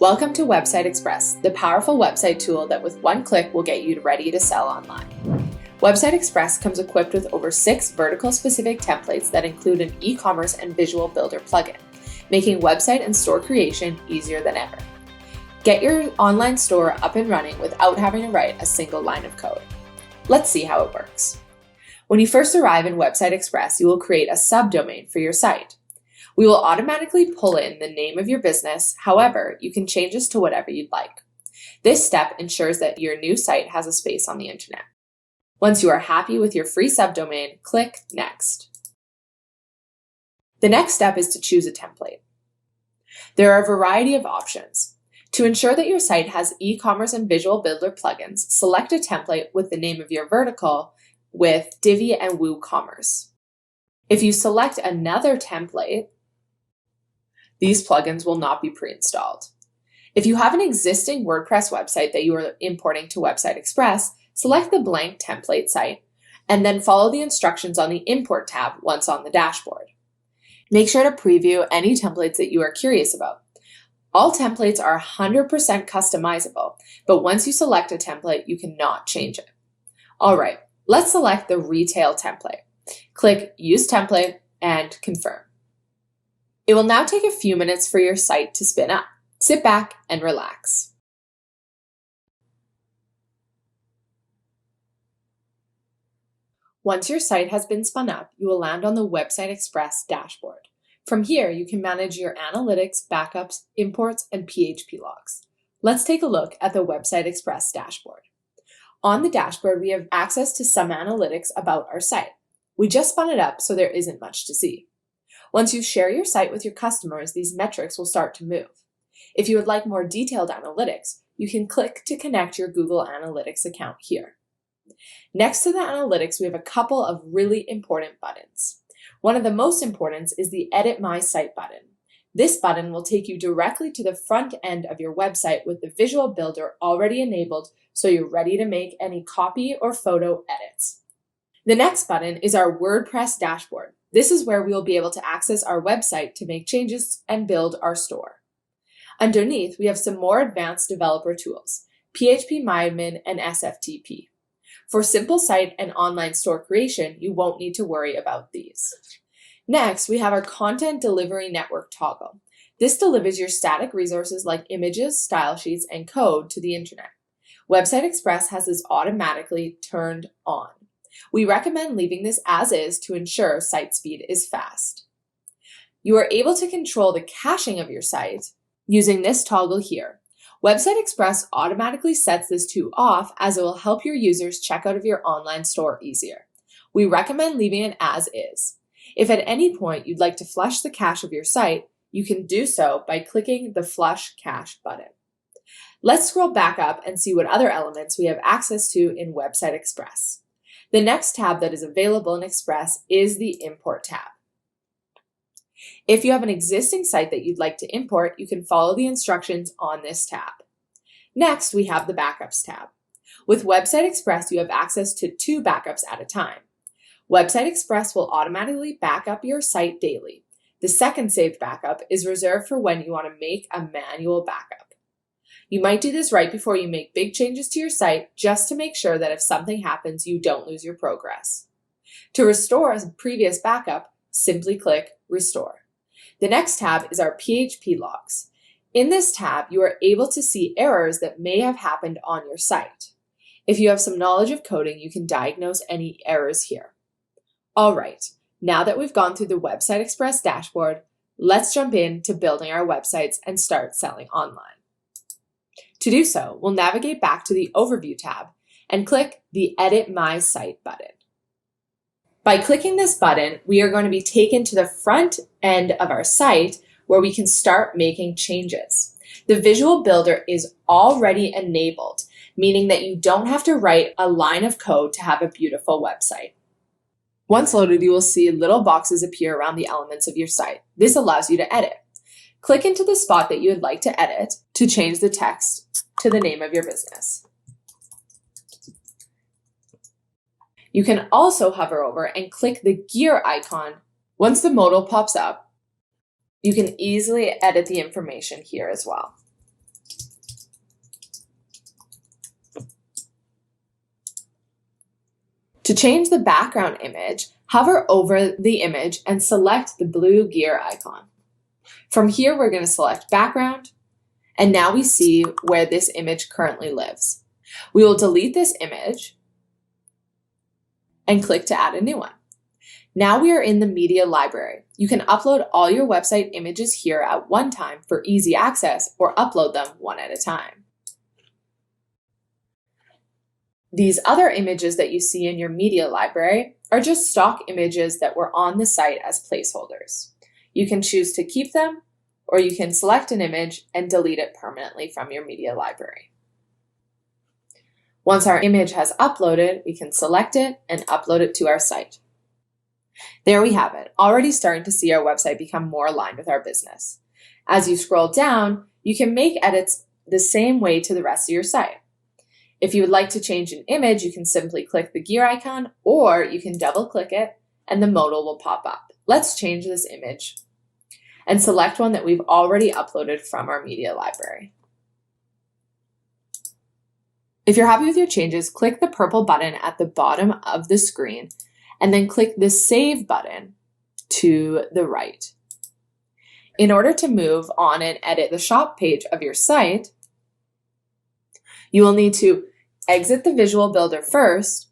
Welcome to Website Express, the powerful website tool that with one click will get you ready to sell online. Website Express comes equipped with over 6 vertical-specific templates that include an e-commerce and visual builder plugin, making website and store creation easier than ever. Get your online store up and running without having to write a single line of code. Let's see how it works. When you first arrive in Website Express, you will create a subdomain for your site. We will automatically pull in the name of your business. However, you can change this to whatever you'd like. This step ensures that your new site has a space on the internet. Once you are happy with your free subdomain, click Next. The next step is to choose a template. There are a variety of options. To ensure that your site has e-commerce and visual builder plugins, select a template with the name of your vertical with Divi and WooCommerce. If you select another template, these plugins will not be pre-installed. If you have an existing WordPress website that you are importing to Website Express, select the blank template site and then follow the instructions on the Import tab once on the dashboard. Make sure to preview any templates that you are curious about. All templates are 100% customizable, but once you select a template, you cannot change it. All right, let's select the retail template. Click Use Template and confirm. It will now take a few minutes for your site to spin up. Sit back and relax. Once your site has been spun up, you will land on the Website Express dashboard. From here, you can manage your analytics, backups, imports, and PHP logs. Let's take a look at the Website Express dashboard. On the dashboard, we have access to some analytics about our site. We just spun it up, so there isn't much to see. Once you share your site with your customers, these metrics will start to move. If you would like more detailed analytics, you can click to connect your Google Analytics account here. Next to the analytics, we have a couple of really important buttons. One of the most important is the Edit My Site button. This button will take you directly to the front end of your website with the visual builder already enabled, so you're ready to make any copy or photo edits. The next button is our WordPress dashboard. This is where we will be able to access our website to make changes and build our store. Underneath, we have some more advanced developer tools, PHP admin and SFTP. For simple site and online store creation, you won't need to worry about these. Next, we have our Content Delivery Network toggle. This delivers your static resources like images, style sheets, and code to the internet. Website Express has this automatically turned on. We recommend leaving this as is to ensure site speed is fast. You are able to control the caching of your site using this toggle here. Website Express automatically sets this to off as it will help your users check out of your online store easier. We recommend leaving it as is. If at any point you'd like to flush the cache of your site, you can do so by clicking the Flush Cache button. Let's scroll back up and see what other elements we have access to in Website Express. The next tab that is available in Express is the Import tab. If you have an existing site that you'd like to import, you can follow the instructions on this tab. Next, we have the Backups tab. With Website Express, you have access to 2 backups at a time. Website Express will automatically back up your site daily. The second saved backup is reserved for when you want to make a manual backup. You might do this right before you make big changes to your site just to make sure that if something happens, you don't lose your progress. To restore a previous backup, simply click Restore. The next tab is our PHP logs. In this tab, you are able to see errors that may have happened on your site. If you have some knowledge of coding, you can diagnose any errors here. All right, now that we've gone through the Website Express dashboard, let's jump into building our websites and start selling online. To do so, we'll navigate back to the Overview tab and click the Edit My Site button. By clicking this button, we are going to be taken to the front end of our site where we can start making changes. The visual builder is already enabled, meaning that you don't have to write a line of code to have a beautiful website. Once loaded, you will see little boxes appear around the elements of your site. This allows you to edit. Click into the spot that you would like to edit to change the text to the name of your business. You can also hover over and click the gear icon. Once the modal pops up, you can easily edit the information here as well. To change the background image, hover over the image and select the blue gear icon. From here, we're going to select background, and now we see where this image currently lives. We will delete this image and click to add a new one. Now we are in the media library. You can upload all your website images here at one time for easy access, or upload them one at a time. These other images that you see in your media library are just stock images that were on the site as placeholders. You can choose to keep them, or you can select an image and delete it permanently from your media library. Once our image has uploaded, we can select it and upload it to our site. There we have it, already starting to see our website become more aligned with our business. As you scroll down, you can make edits the same way to the rest of your site. If you would like to change an image, you can simply click the gear icon, or you can double click it and the modal will pop up. Let's change this image and select one that we've already uploaded from our media library. If you're happy with your changes, click the purple button at the bottom of the screen and then click the Save button to the right. In order to move on and edit the shop page of your site, you will need to exit the Visual Builder first,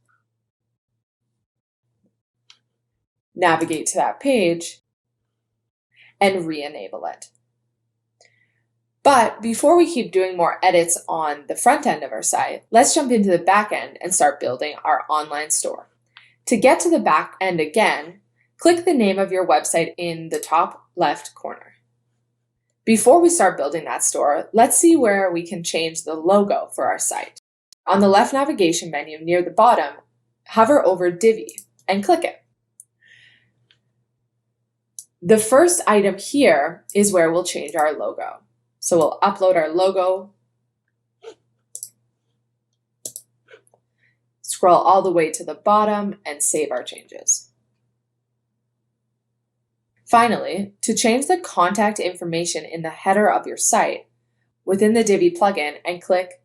navigate to that page, and re-enable it. But before we keep doing more edits on the front end of our site, let's jump into the back end and start building our online store. To get to the back end again, click the name of your website in the top left corner. Before we start building that store, let's see where we can change the logo for our site. On the left navigation menu near the bottom, hover over Divi and click it. The first item here is where we'll change our logo. So we'll upload our logo, scroll all the way to the bottom, and save our changes. Finally, to change the contact information in the header of your site, within the Divi plugin, and click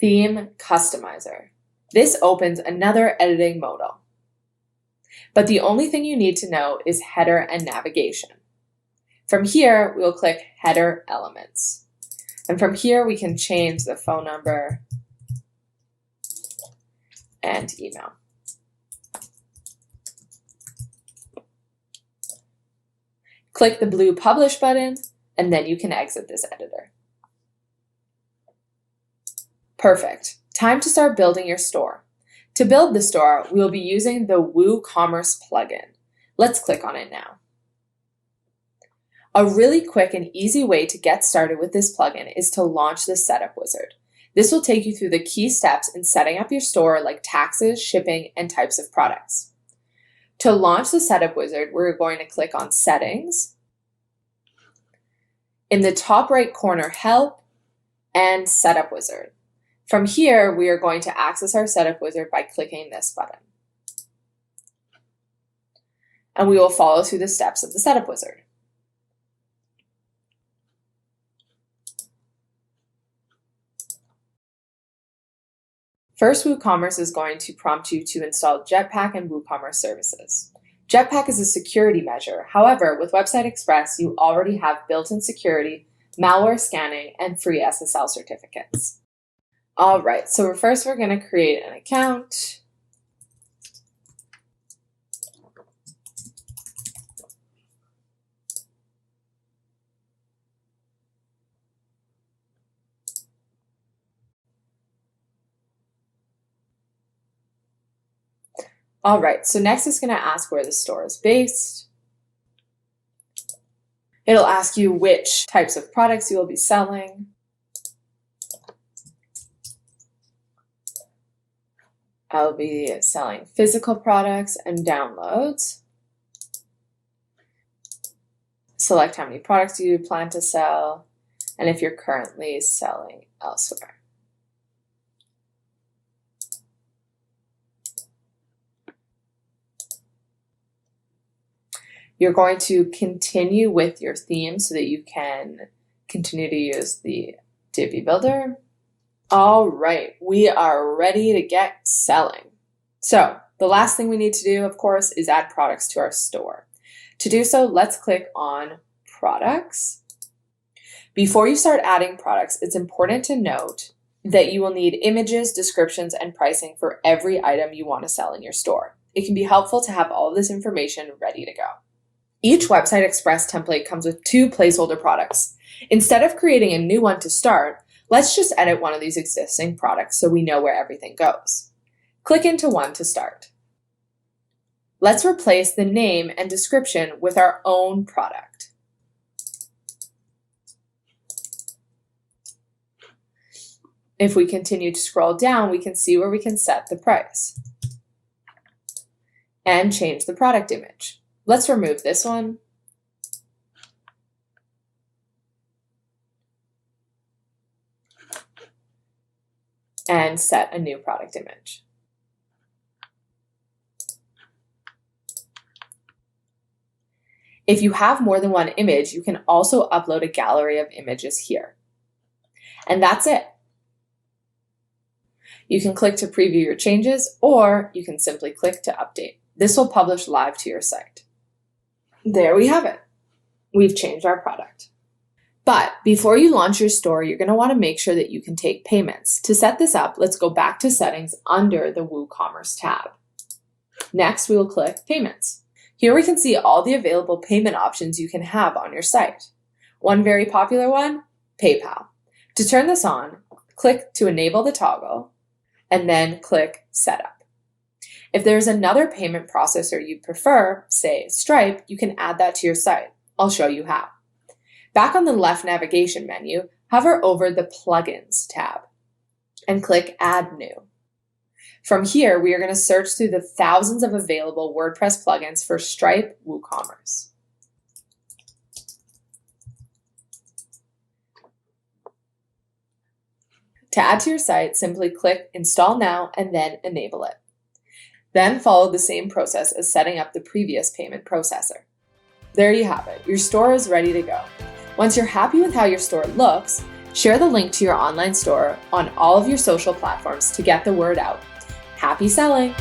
Theme Customizer. This opens another editing modal. But the only thing you need to know is header and navigation. From here, we'll click Header Elements. And from here, we can change the phone number and email. Click the blue Publish button, and then you can exit this editor. Perfect. Time to start building your store. To build the store, we will be using the WooCommerce plugin. Let's click on it now. A really quick and easy way to get started with this plugin is to launch the setup wizard. This will take you through the key steps in setting up your store, like taxes, shipping, and types of products. To launch the setup wizard, we're going to click on Settings. In the top right corner, Help and Setup Wizard. From here, we are going to access our setup wizard by clicking this button. And we will follow through the steps of the setup wizard. First, WooCommerce is going to prompt you to install Jetpack and WooCommerce services. Jetpack is a security measure. However, with Website Express, you already have built-in security, malware scanning, and free SSL certificates. All right, so first we're going to create an account. All right, so next it's going to ask where the store is based. It'll ask you which types of products you will be selling. I'll be selling physical products and downloads. Select how many products you plan to sell, and if you're currently selling elsewhere. You're going to continue with your theme so that you can continue to use the Divi Builder. All right, we are ready to get selling. So The last thing we need to do, of course, is add products to our store. To do so, let's click on Products. Before you start adding products, it's important to note that you will need images, descriptions, and pricing for every item you want to sell in your store. It can be helpful to have all of this information ready to go. Each Website Express template comes with 2 placeholder products. Instead of creating a new one to start, let's just edit one of these existing products so we know where everything goes. Click into one to start. Let's replace the name and description with our own product. If we continue to scroll down, we can see where we can set the price and change the product image. Let's remove this one and set a new product image. If you have more than one image, you can also upload a gallery of images here. And that's it. You can click to preview your changes, or you can simply click to update. This will publish live to your site. There we have it. We've changed our product. But before you launch your store, you're going to want to make sure that you can take payments. To set this up, let's go back to Settings under the WooCommerce tab. Next, we will click Payments. Here we can see all the available payment options you can have on your site. One very popular one, PayPal. To turn this on, click to enable the toggle, and then click Setup. If there's another payment processor you prefer, say Stripe, you can add that to your site. I'll show you how. Back on the left navigation menu, hover over the Plugins tab and click Add New. From here, we are going to search through the thousands of available WordPress plugins for Stripe WooCommerce. To add to your site, simply click Install Now and then enable it. Then follow the same process as setting up the previous payment processor. There you have it. Your store is ready to go. Once you're happy with how your store looks, share the link to your online store on all of your social platforms to get the word out. Happy selling!